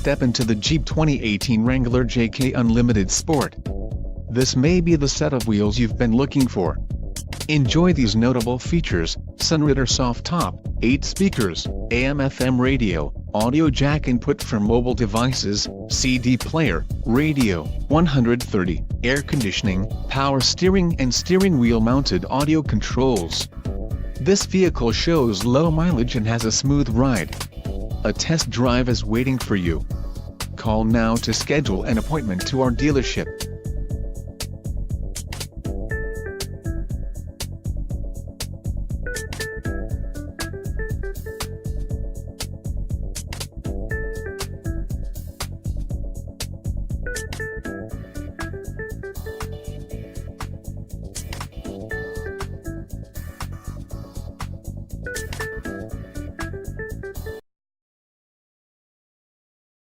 step into the Jeep 2018 Wrangler JK Unlimited Sport. This may be the set of wheels you've been looking for. Enjoy these notable features: sunroof soft top, 8 speakers, AM/FM radio, audio jack input for mobile devices, CD player, radio, 130, air conditioning, power steering and steering wheel mounted audio controls. This vehicle shows low mileage and has a smooth ride. A test drive is waiting for you. Call now to schedule an appointment to our dealership.